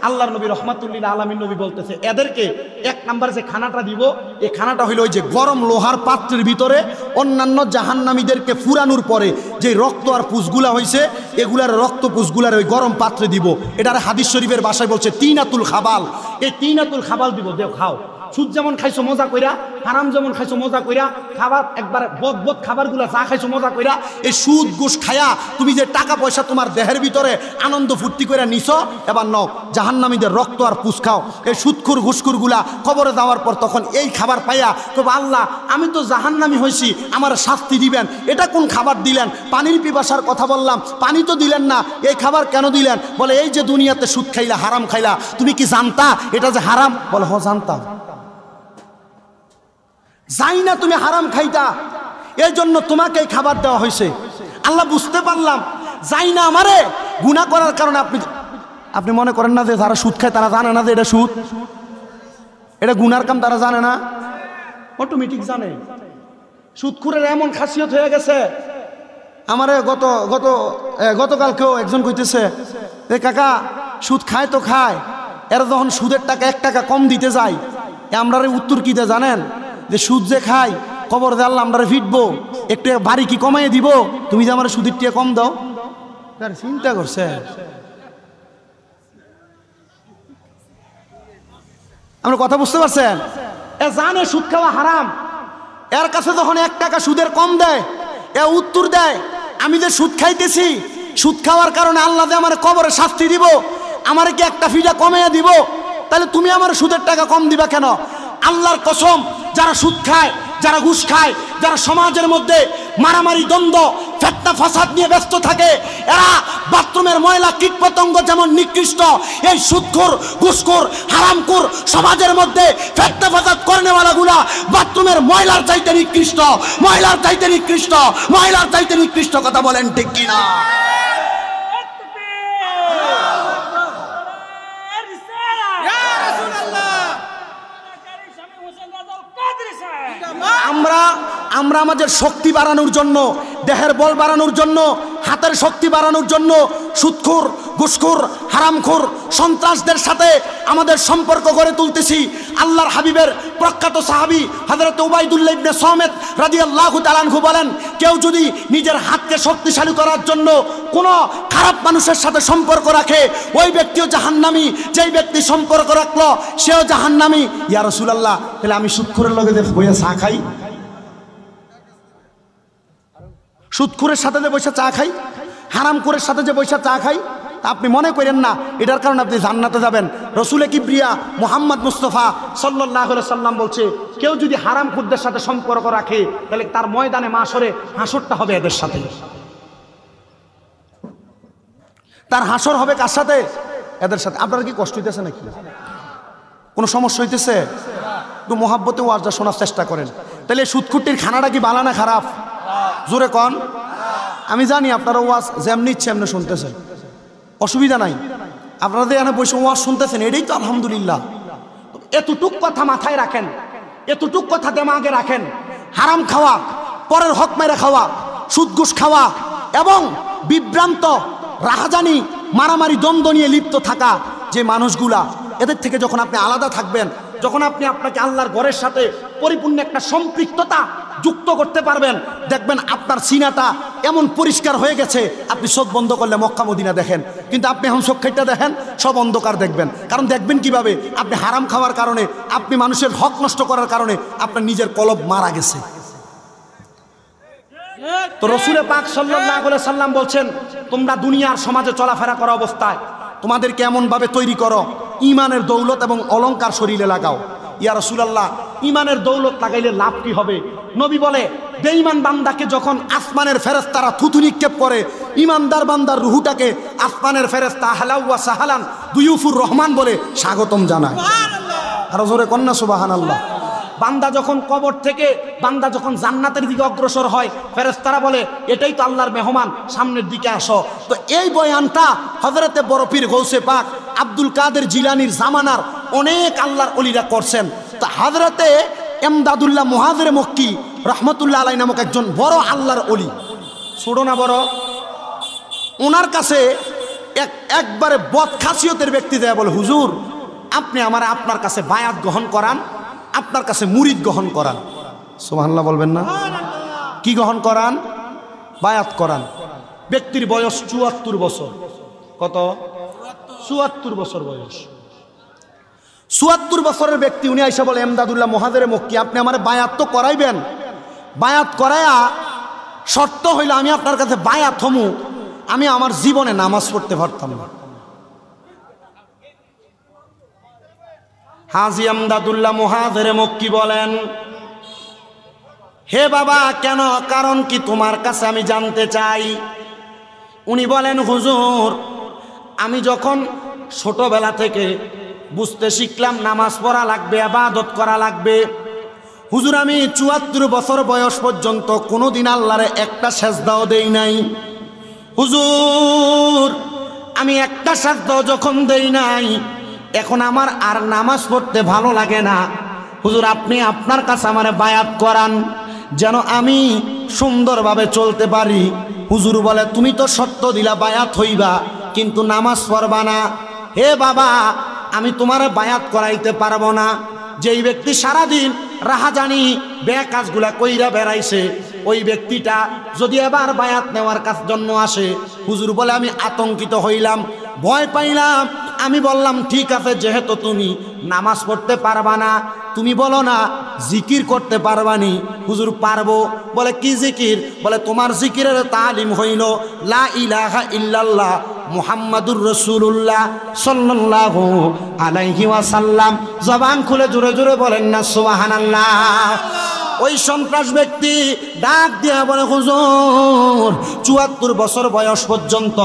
আল্লাহর নবী রাহমাতুল লিল আলামিন নবী বলতেছে এদেরকে 1 নাম্বার যে খানাটা দিব, এই খানাটা হইল ওই যে গরম লোহার পাত্রের ভিতরে অন্যান্য জাহান্নামীদেরকে ফুরানোর পরে যে রক্ত আর পুঁজগুলা হয়েছে, এগুলার রক্ত পুঁজগুলার ওই গরম পাত্রে দিব। এটার হাদিস শরীফের ভাষায় বলছে তিনাতুল খাবাল। এই তিনাতুল খাবাল দিব, দেও খাও। সুদ যেমন খাইছো মজা কইরা, হারাম যেমন খাইছো মজা কইরা, খাবার একবার বদ খাবারগুলা যা খাইছো মজা কইরা, এই সুদ ঘুষ খায়া তুমি যে টাকা পয়সা তোমার দেহের ভিতরে আনন্দ ফুর্তি করে নিছো, এবার নাও জাহান্নামীদের রক্ত আর পুষ খাও। এই সুদখোর ঘুষখোর গুলা কবরে যাওয়ার পর তখন এই খাবার পাইয়া তবে আল্লাহ আমি তো জাহান্নামী হয়েছি, আমার শাস্তি দিবেন, এটা কোন খাবার দিলেন? পানির পিপাসার কথা বললাম, পানি তো দিলেন না, এই খাবার কেন দিলেন? বলে এই যে দুনিয়াতে সুদ খাইলা, হারাম খাইলা, তুমি কি জানতা এটা যে হারাম? বলে হ জানতাম। যাই না তুমি হারাম খাইতা, এই জন্য তোমাকে এই খাবার দেওয়া হয়েছে। আল্লাহ বুঝতে পারলাম, যাই না আমারে গুনাহ করার কারণে আপনি মনে করেন না যে যারা সুদ খায় তারা জানে না যে এটা সুদ, এটা গুনার কাম, তারা জানে না? অটোমেটিক জানে। সুদখোরের এমন খাসিয়ত হয়ে গেছে, আমারে গতকালকেও একজন কইতেছে, এ কাকা সুদ খায় তো খায়, এরা যখন সুদের টাকা 1 টাকা কম দিতে যায়, আমরা উত্তর কি দেয় জানেন? যে সুদ যে খাই কবর দে আল্লাহ আমরা ফিটবো, একটু বাড়ি কি কমাইয়ে দিব, তুমি যে আমার সুদের টিয়া কম দাও। চিন্তা করছে, আমরা কথা বুঝতে পারছেন? এ জানে সুদ খাওয়া হারাম, এর কাছে যখন 1 টাকা সুদের কম দেয়, এ উত্তর দেয় আমি যে সুদ খাইতেছি, সুদ খাওয়ার কারণে আল্লাহ যে আমার কবরে শাস্তি দিব, আমার কি একটা ফিটা কমাইয়া দিব, তাহলে তুমি আমার সুদের টাকা কম দিবা কেন? আল্লাহর কসম, যারা সুদ খায়, যারা ঘুষ খায়, যারা সমাজের মধ্যে মারামারি দ্বন্দ্ব ফেতনা ফাসাদ নিয়ে ব্যস্ত থাকে, এরা বাথরুমের ময়লা কীট পতঙ্গ যেমন নিকৃষ্ট, এই সুদখোর ঘুষখোর হারামখোর সমাজের মধ্যে ফেতনা ফাসাদ করেনেওয়ালাগুলা বাথরুমের ময়লার চাইতে নিকৃষ্ট, ময়লার চাইতে নিকৃষ্ট, ময়লার চাইতে নিকৃষ্ট। কথা বলেন ঠিক কিনা? আমরা আমাদের শক্তি বাড়ানোর জন্য, দেহের বল বাড়ানোর জন্য, হাতের শক্তি বাড়ানোর জন্য সুদখোর ঘুষখোর হারামখোর সন্ত্রাসদের সাথে আমাদের সম্পর্ক গড়ে তুলতেছি। আল্লাহর হাবিবের প্রখ্যাত সাহাবী হযরত উবাইদুল্লাহ ইবনে সামিত রাদিয়াল্লাহু তাআলা আনহু বলেন, কেউ যদি নিজের হাতকে শক্তিশালী করার জন্য কোনো খারাপ মানুষের সাথে সম্পর্ক রাখে, ওই ব্যক্তিও জাহান্নামী, যেই ব্যক্তি সম্পর্ক রাখলো সেও জাহান্নামী। ইয়া রাসূলুল্লাহ, তাহলে আমি সুদখোরের লগে যে বইয়া চা খাই, সুদখোরের সাথে যে বৈশা চা খাই, হারামখোরের সাথে যে বৈশা চা খাই, আপনি মনে করেন না এটার কারণে আপনি জান্নাতে যাবেন। রসুলে কিবরিয়া মুহাম্মদ মুস্তাফা সাল্লাল্লাহু আলাইহি সাল্লাম বলছে, কেউ যদি হারামখোরদের সাথে সম্পর্ক রাখে তাহলে তার ময়দানে মাশরে হাসরটা হবে এদের সাথে। তার হাসর হবে কার সাথে? এদের সাথে। আপনারা কি কষ্ট হইতেছে নাকি? কোনো সমস্যা হইতেছে? একটু মহাব্বতে ওয়াজটা শোনার চেষ্টা করেন। তাহলে সুদখুট্টির খানাটা কি ভালো না খারাপ? জোরে কন। আমি জানি আপনারা ওয়াজ যেমনি ইচ্ছে এমনি শুনতেছেন, অসুবিধা নাই। আপনারা যে এখানে বসে ওয়াজ শুনতেছেন, এটাই তো আলহামদুলিল্লাহ। এতটুক কথা মাথায় রাখেন, এতটুক কথা দেমাগে রাখেন। হারাম খাওয়া পরের হক মেরে খাওয়া, সুদ ঘুষ খাওয়া এবং বিভ্রান্ত রাহাজানি মারামারি দ্বন্দ্ব নিয়ে লিপ্ত থাকা যে মানুষগুলা, এদের থেকে যখন আপনি আলাদা থাকবেন, যখন আপনি আপনাকে আল্লাহর ঘরের সাথে পরিপূর্ণ একটা সম্পৃক্ততা যুক্ত করতে পারবেন, দেখবেন আপনার সিনাটা এমন পরিষ্কার হয়ে গেছে, আপনি চোখ বন্ধ করলে মক্কা মদিনা দেখেন, কিন্তু আপনি এখন চোখ খেটে দেখেন সব অন্ধকার দেখবেন। কারণ দেখবেন কিভাবে? আপনি হারাম খাওয়ার কারণে, আপনি মানুষের হক নষ্ট করার কারণে আপনার নিজের কলব মারা গেছে। তো রসুল পাক সাল্লাল্লাহু আলাইহি সাল্লাম বলছেন, তোমরা দুনিয়ার সমাজে চলাফেরা করা অবস্থায় তোমাদেরকে এমনভাবে তৈরি করো, ইমানের দৌলত এবং অলংকার শরীরে লাগাও। ইয়া রাসূলুল্লাহ, ইমানের দৌলত লাগাইলে লাভ কি হবে? নবী বলে, বেঈমান বান্দাকে যখন আসমানের ফেরেশতারা থুতু নিক্ষেপ করে, ইমানদার বান্দার রুহুটাকে আসমানের ফেরেশতা আহলা ওয়া সাহালান দুয়ুফুর রহমান বলে স্বাগতম জানায়। আর জোরে কন্যা সুবহানাল্লাহ। বান্দা যখন কবর থেকে বান্দা যখন জান্নাতের দিকে অগ্রসর হয়, ফেরেশতারা বলে, এটাই তো আল্লাহর মেহমান, সামনের দিকে আসো। তো এই বয়ানটা হযরতে বড় পীর গৌসে পাক আব্দুল কাদের জিলানীর জামানার অনেক আল্লাহর ওলিরা করছেন। তো হযরতে এমদাদুল্লাহ মুহাজিরে মক্কি রহমতুল্লাহ আলাইহি নামক একজন বড় আল্লাহর ওলি, ছোট না বড়, ওনার কাছে একবারে বদখাসিয়তের ব্যক্তি দেয়া বলে, হুজুর আপনি আমারে আপনার কাছে বায়াত গ্রহণ করান, আপনার কাছে মুরিদ গ্রহণ করান। সুবহানাল্লাহ বলবেন না? কি গ্রহণ করান? বায়াত করান। ব্যক্তির বয়স ৭৪ বছর। কত? ৭৪ বছর বয়স। ৭৪ বছরের ব্যক্তি, উনি আইসা বলে, এমদাদুল্লাহ মুহাজিরে মক্কি, আপনি আমার বায়াত তো করাইবেন, বায়াত করায়া শর্ত হইল আমি আপনার কাছে বায়াত হমু, আমি আমার জীবনে নামাজ পড়তে পারতাম না। হাজী এমদাদুল্লাহ মুহাজিরে মক্কি বলেন, হে বাবা, কেন? কারণ কি তোমার কাছে আমি জানতে চাই। উনি বলেন, হুজুর আমি যখন ছোটবেলা থেকে বুঝতে শিখলাম নামাজ পড়া লাগবে, ইবাদত করা লাগবে, হুজুর আমি ৭৪ বছর বয়স পর্যন্ত কোনোদিন আল্লাহরে একটা সেজদাও দেই নাই। হুজুর আমি একটা সেজদাও যখন দেই নাই, এখন আমার আর নামাজ পড়তে ভালো লাগে না। হুজুর আপনি আপনার কাছে আমারে বায়াত করান, যেন আমি সুন্দরভাবে চলতে পারি। হুজুর বলে, তুমি তো সত্য দিলা বায়াত হইবা, কিন্তু নামাজ পড়বা না। হে বাবা, আমি তোমারে বায়াত করাইতে পারবো না। যেই ব্যক্তি সারাদিন রাহাজানি বেকাজগুলা কইরা বেড়াইছে, ওই ব্যক্তিটা যদি এবার বায়াত নেওয়ার জন্য আসে, হুজুর বলে আমি আতঙ্কিত হইলাম, ভয় পাইলাম। আমি বললাম, ঠিক আছে, যেহেতু তুমি নামাজ পড়তে পারবা না, তুমি বলো না জিকির করতে পারবানি। হুজুর পারবো। বলে কি জিকির? বলে তোমার জিকিরের তালিম হইল লা ইলাহা ইল্লাল্লাহ মুহাম্মাদুর রাসূলুল্লাহ সাল্লাল্লাহু আলাইহি ওয়াসাল্লাম। জবান খুলে জোরে জোরে বলেন না সুবহানাল্লাহ। ওই সন্ত্রাস ব্যক্তি ডাক দিয়া বলে, হুজুর ৭৪ বছর বয়স পর্যন্ত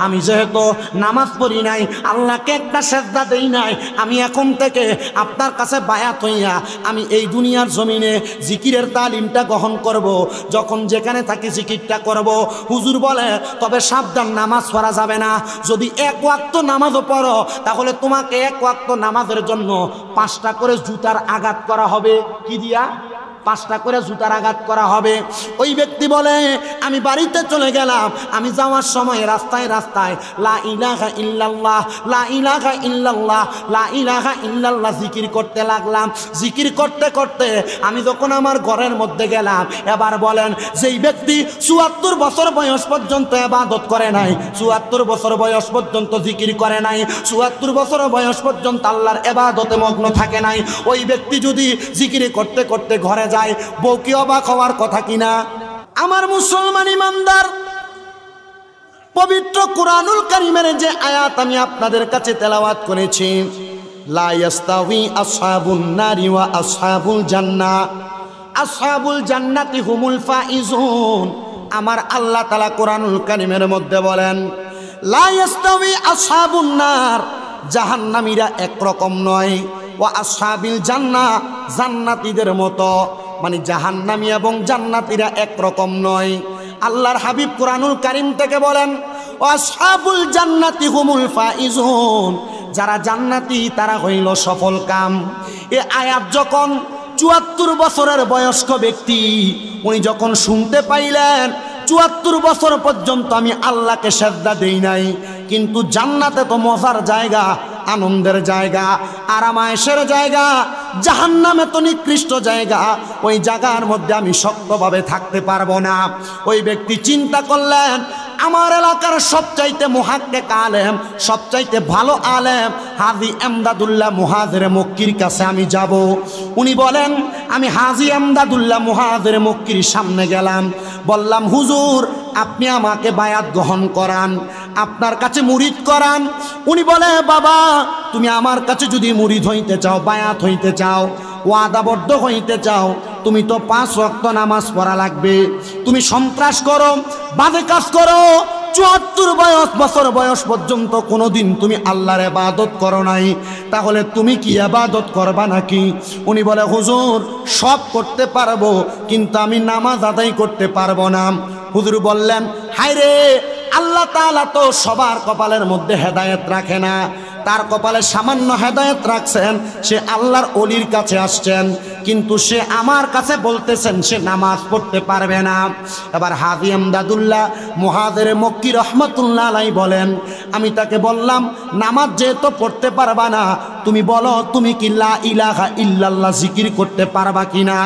আমি যেহেতু নামাজ পড়ি নাই, আল্লাহকে একটা সেজদা দেই নাই, আমি এখন থেকে আপনার কাছে বায়াত হইয়া আমি এই দুনিয়ার জমিনে জিকিরের তালিমটা গ্রহণ করব, যখন যেখানে থাকি জিকিরটা করব। হুজুর বলে, তবে সাবধান, নামাজ পড়া যাবে না। যদি এক ওয়াক্ত নামাজও পড়ো, তাহলে তোমাকে এক ওয়াক্ত নামাজের জন্য 5টা করে জুতার আঘাত করা হবে। কি দিয়া? 5টা করে জুতার আঘাত করা হবে। ওই ব্যক্তি বলে, আমি বাড়িতে চলে গেলাম, আমি যাওয়ার সময় রাস্তায় রাস্তায় লা ইলাহা ইল্লাল্লাহ, লা ইলাহা ইল্লাল্লাহ, লা ইলাহা ইল্লাল্লাহ জিকির করতে লাগলাম। জিকির করতে করতে আমি যখন আমার ঘরের মধ্যে গেলাম, এবার বলেন, যেই ব্যক্তি ৭৪ বছর বয়স পর্যন্ত ইবাদত করে নাই, ৭৪ বছর বয়স পর্যন্ত জিকির করে নাই, ৭৪ বছর বয়স পর্যন্ত আল্লাহর ইবাদতে মগ্ন থাকে নাই, ওই ব্যক্তি যদি জিকির করতে করতে ঘরে যায়, বউ কি অবাক হওয়ার কথা কিনা? আমার মুসলমান ইমানদার, পবিত্র কুরআনুল কারীমের যে আয়াত আমি আপনাদের কাছে তেলাওয়াত করেছি, লা ইয়াস্তাউই আসহাবুন নারি ওয়া আসহাবুল জান্নাহ, আসহাবুল জান্নাতি হুমুল ফাইজুন। আমার আল্লাহ তাআলা কুরআনুল কারীমের মধ্যে বলেন, লা ইয়াস্তাউই আসহাবুন নার, জাহান্নামীরা একরকম নয়, ওয়া আসহাবিল জান্নাহ, জান্নাতীদের মতো, মানে জাহান্নামী এবং জান্নাতীরা একরকম নয়। আল্লাহর হাবিব কুরআনুল কারীম থেকে বলেন, আসহাবুল জান্নাতি হুমুল ফাইজুন, যারা জান্নাতি তারা হইল সফল কাম। এ আয়াত যখন ৭৪ বছরের বয়স্ক ব্যক্তি, উনি যখন শুনতে পাইলেন ৭৪ বছর পর্যন্ত আমি আল্লাহকে সেজদা দেই নাই, কিন্তু জান্নাতে তো মজার জায়গা, আনন্দের জায়গা, আরামায়েশের জায়গা, জাহান্নামে তো নিকৃষ্ট জায়গা, ওই জায়গার মধ্যে আমি শক্তভাবে থাকতে পারবো না। ওই ব্যক্তি চিন্তা করলেন, আমার এলাকার সবচাইতে মুহাক্কিক আলেম, সবচাইতে ভালো আলেম হাজী এমদাদুল্লাহ মুহাজিরে মক্কির কাছে আমি যাব। উনি বলেন, আমি হাজী এমদাদুল্লাহ মুহাজিরে মক্কির সামনে গেলাম, বললাম, হুজুর আপনি আমাকে বায়াত গ্রহণ করান, আপনার কাছে মুরিদ করান। উনি বলে, বাবা তুমি আমার কাছে যদি মুরিদ হইতে চাও, বায়াত হইতে চাও, ওয়াদাবদ্ধ হইতে চাও, তুমি তো 5 ওয়াক্ত নামাজ পড়া লাগবে। তুমি সন্ত্রাস করো, বাজে কাজ করো, ৭৪ বছর বয়স পর্যন্ত কোনোদিন তুমি আল্লাহর ইবাদত করো নাই, তাহলে তুমি কি ইবাদত করবা নাকি? উনি বলে, হুজুর সব করতে পারবো, কিন্তু আমি নামাজ আদায় করতে পারবো না। হুজুর বললেন, হায়রে, আল্লাহ তাআলা তো সবার কপালের মধ্যে হেদায়েত রাখে না, তার কপালে সামান্য হেদায়েত রাখছেন, সে আল্লাহর ওলির কাছে আসছেন, কিন্তু সে আমার কাছে বলতেছেন সে নামাজ পড়তে পারবে না। এবার হাজী এমদাদুল্লাহ মুহাজিরে মক্কি রহমাতুল্লাহ আলাইহি বলেন, আমি তাকে বললাম, নামাজ যেহেতু পড়তে পারবা না, তুমি বলো তুমি কি লা ইলাহা ইল্লাল্লাহ জিকির করতে পারবা কিনা?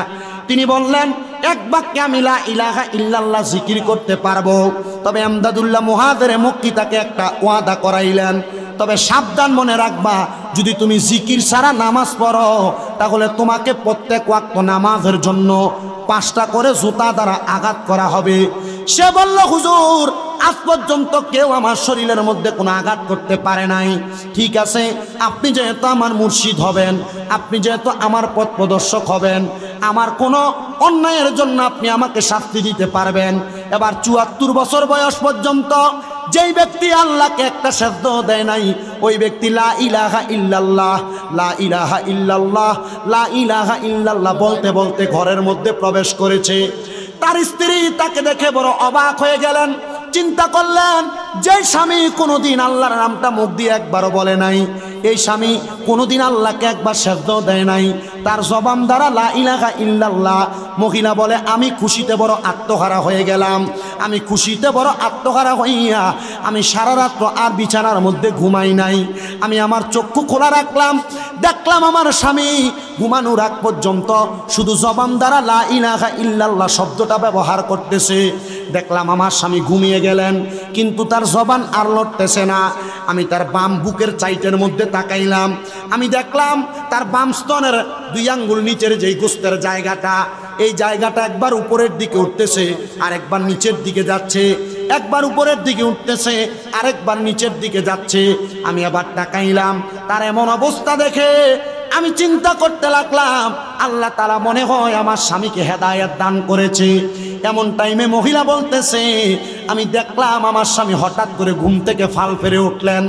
তিনি বললেন, এক বাক্যে আমি লা ইলাহা ইল্লাল্লাহ জিকির করতে পারবো। তবে এমদাদুল্লাহ মুহাজিরে মক্কি তাকে একটা ওয়াদা করাইলেন, তবে সাবধান মনে রাখবা, যদি তুমি জিকির ছাড়া নামাজ পড়ো, তাহলে তোমাকে প্রত্যেক ওয়াক্ত নামাজের জন্য 5টা করে জুতা দ্বারা আঘাত করা হবে। সে বলল, হুজুর আজ পর্যন্ত কেউ আমার শরীরের মধ্যে কোনো আঘাত করতে পারে নাই। ঠিক আছে, আপনি যেহেতু আমার মুর্শিদ হবেন, আপনি যেহেতু আমার পথ প্রদর্শক হবেন, আমার কোনো অন্যায়ের জন্য আপনি আমাকে শাস্তি দিতে পারবেন। এবার ৭৪ বছর বয়স পর্যন্ত যেই ব্যক্তি আল্লাহকে একটা সেজদা দেয় নাই, ওই ব্যক্তি লা ইলাহা ইল্লাল্লাহ, লা ইলাহা ইল্লাল্লাহ, লা ইলাহা ইল্লাল্লাহ বলতে বলতে ঘরের মধ্যে প্রবেশ করেছে। তার স্ত্রী তাকে দেখে বড় অবাক হয়ে গেলেন, চিন্তা করলেন, যে স্বামী কোনোদিন আল্লাহর নামটা মুখ দিয়ে একবারও বলে নাই, এই স্বামী কোনোদিন আল্লাহকে একবার সেজদা দেয় নাই, তার জবান দ্বারা লা ইলাহা ইল্লাল্লাহ। মহিলা বলে, আমি খুশিতে বড় আত্মহারা হয়ে গেলাম, আমি খুশিতে বড় আত্মহারা হইয়া আমি সারা রাত আর বিছানার মধ্যে ঘুমাই নাই। আমি আমার চক্ষু খোলা রাখলাম, দেখলাম আমার স্বামী ঘুমানোর আগ পর্যন্ত শুধু জবান দ্বারা লা ইলাহা ইল্লাল্লাহ শব্দটা ব্যবহার করতেছে। দেখলাম আমার স্বামী ঘুমিয়ে গেলেন, কিন্তু তার জবান আর লড়তেছে না। আমি তার বাম বুকের চাইটের মধ্যে তাকাইলাম, আমি দেখলাম তার বাম স্তনের 2 আঙ্গুল নিচের যেই গোস্তের জায়গাটা, এই জায়গাটা একবার উপরের দিকে উঠতেছে আর একবার নিচের দিকে যাচ্ছে, একবার উপরের দিকে উঠতেছে আর একবার নিচের দিকে যাচ্ছে। আমি আবার তাকাইলাম, তার এমন অবস্থা দেখে আমি চিন্তা করতে লাগলাম, আল্লাহ তাআলা মনে হয় আমার স্বামীকে হেদায়েত দান করেছে। এমন টাইমে মহিলা বলতেছে, আমি দেখলাম আমার স্বামী হঠাৎ করে ঘুম থেকে ফাল ফেরে উঠলেন,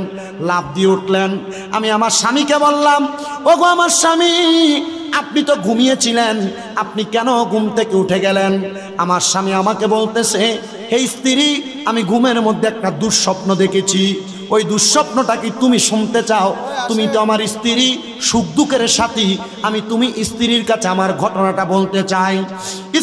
লাফ দিয়ে উঠলেন। আমি আমার স্বামীকে বললাম, ওগো আমার স্বামী, আপনি তো ঘুমিয়েছিলেন, আপনি কেন ঘুম থেকে উঠে গেলেন? আমার স্বামী আমাকে বলতেছে, হে স্ত্রী, আমি ঘুমের মধ্যে একটা দুঃস্বপ্ন দেখেছি, ওই দুঃস্বপ্নটা কি তুমি শুনতে চাও? তুমি তো আমার স্ত্রী, সুখ দুঃখের সাথী, আমি তুমি স্ত্রীর কাছে আমার ঘটনাটা বলতে চাই।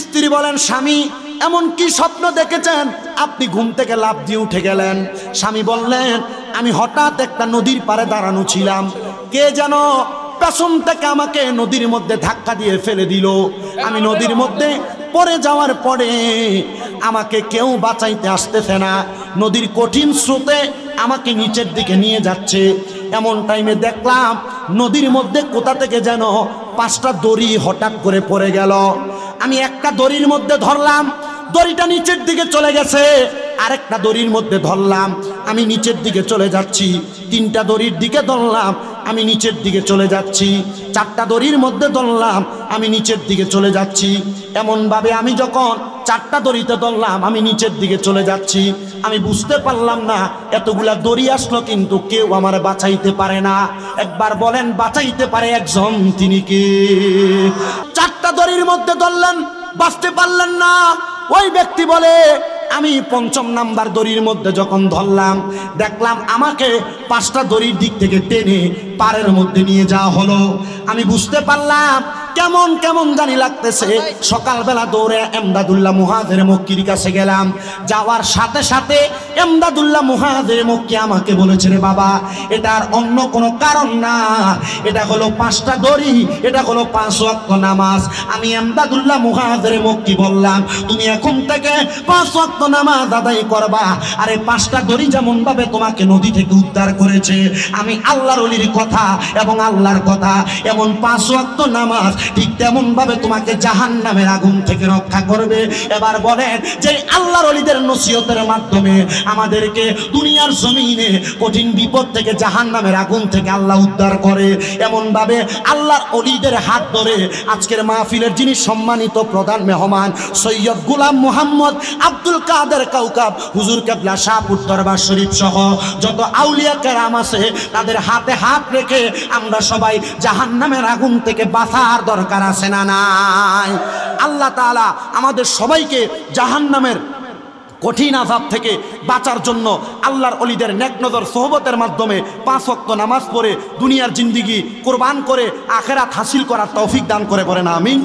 স্ত্রী বলেন, স্বামী এমন কি স্বপ্ন দেখেছেন আপনি ঘুম থেকে লাফ দিয়ে উঠে গেলেন? স্বামী বললেন, আমি হঠাৎ একটা নদীর পাড়ে দাঁড়ানো ছিলাম, কে যেন পেছন থেকে আমাকে নদীর মধ্যে ধাক্কা দিয়ে ফেলে দিল। আমি নদীর মধ্যে পড়ে যাওয়ার পরে আমাকে কেউ বাঁচাইতে আসতেছে না, নদীর কঠিন স্রোতে আমাকে নিচের দিকে নিয়ে যাচ্ছে। এমন টাইমে দেখলাম নদীর মধ্যে কোথা থেকে যেন 5টা দড়ি হঠাৎ করে পড়ে গেল। আমি একটা দড়ির মধ্যে ধরলাম, দড়িটা নিচের দিকে চলে গেছে, আরেকটা দড়ির মধ্যে ধরলাম, আমি নিচের দিকে চলে যাচ্ছি। 3টা দড়ির দিকে ধরলাম, আমি নিচের দিকে চলে যাচ্ছি। 4টা দড়ির মধ্যে ধরলাম, আমি নিচের দিকে চলে যাচ্ছি। এমনভাবে আমি যখন 4টা দড়িতে ধরলাম, আমি নিচের দিকে চলে যাচ্ছি। আমি বুঝতে পারলাম না এতগুলা দড়ি আসলো, কিন্তু কেউ আমার বাঁচাইতে পারে না। একবার বলেন, বাঁচাইতে পারে একজন, তিনি কে? 4টা দড়ির মধ্যে ধরলেন, বাঁচতে পারলেন না। ওই ব্যক্তি বলে, আমি 5ম নাম্বার দড়ির মধ্যে যখন ধরলাম, দেখলাম আমাকে 5টা দড়ির দিক থেকে টেনে পাড়ের মধ্যে নিয়ে যাওয়া হলো। আমি বুঝতে পারলাম কেমন কেমন জানি লাগতেছে। সকালবেলা দৌড়ে এমদাদুল্লাহ মুহাজির মক্কির কাছে গেলাম। যাওয়ার সাথে সাথে এমদাদুল্লাহ মুহাজির মক্কি আমাকে বলেছে, রে বাবা, এটার অন্য কোনো কারণ না, এটা হলো 5টা দড়ি, এটা হলো 5 ওয়াক্ত নামাজ। আমি এমদাদুল্লাহ মুহাজির মক্কি বললাম, তুমি এখন থেকে 5 ওয়াক্ত নামাজ আদায় করবা। আরে 5টা দড়ি যেমন ভাবে তোমাকে নদী থেকে উদ্ধার করেছে, আমি আল্লাহর ওলির কথা এবং আল্লাহর কথা, এমন 5 ওয়াক্ত নামাজ ঠিক তেমন ভাবে তোমাকে জাহান্নামের আগুন থেকে রক্ষা করবে। এবার বলেন যে আল্লাহর ওলিদের নসিহতের মাধ্যমে আমাদেরকে দুনিয়ার জমিনে কঠিন বিপদ থেকে জাহান্নামের আগুন থেকে আল্লাহ উদ্ধার করে, এমন ভাবে আল্লাহর ওলিদের হাত ধরে আজকের মাহফিলের যিনি সম্মানিত প্রধান মেহমান সৈয়দ গোলাম মোহাম্মদ আব্দুল কাদের কাউকাব হুজুর কেবলা শাহপুর দরবার শরীফ সহ যত আউলিয়া কেরাম আছে তাদের হাতে হাত রেখে আমরা সবাই জাহান্নামের আগুন থেকে বাঁচার দরকার আছে না নাই? আল্লাহ তাআলা আমাদের সবাইকে জাহান্নামের কঠিন আযাব থেকে বাঁচার জন্য আল্লাহর ওলিদের নেক নজর সোহবতের মাধ্যমে 5 ওয়াক্ত নামাজ পড়ে দুনিয়ার জিন্দেগি কুরবান করে আখিরাত হাসিল করার তৌফিক দান করে, বলেন আমিন।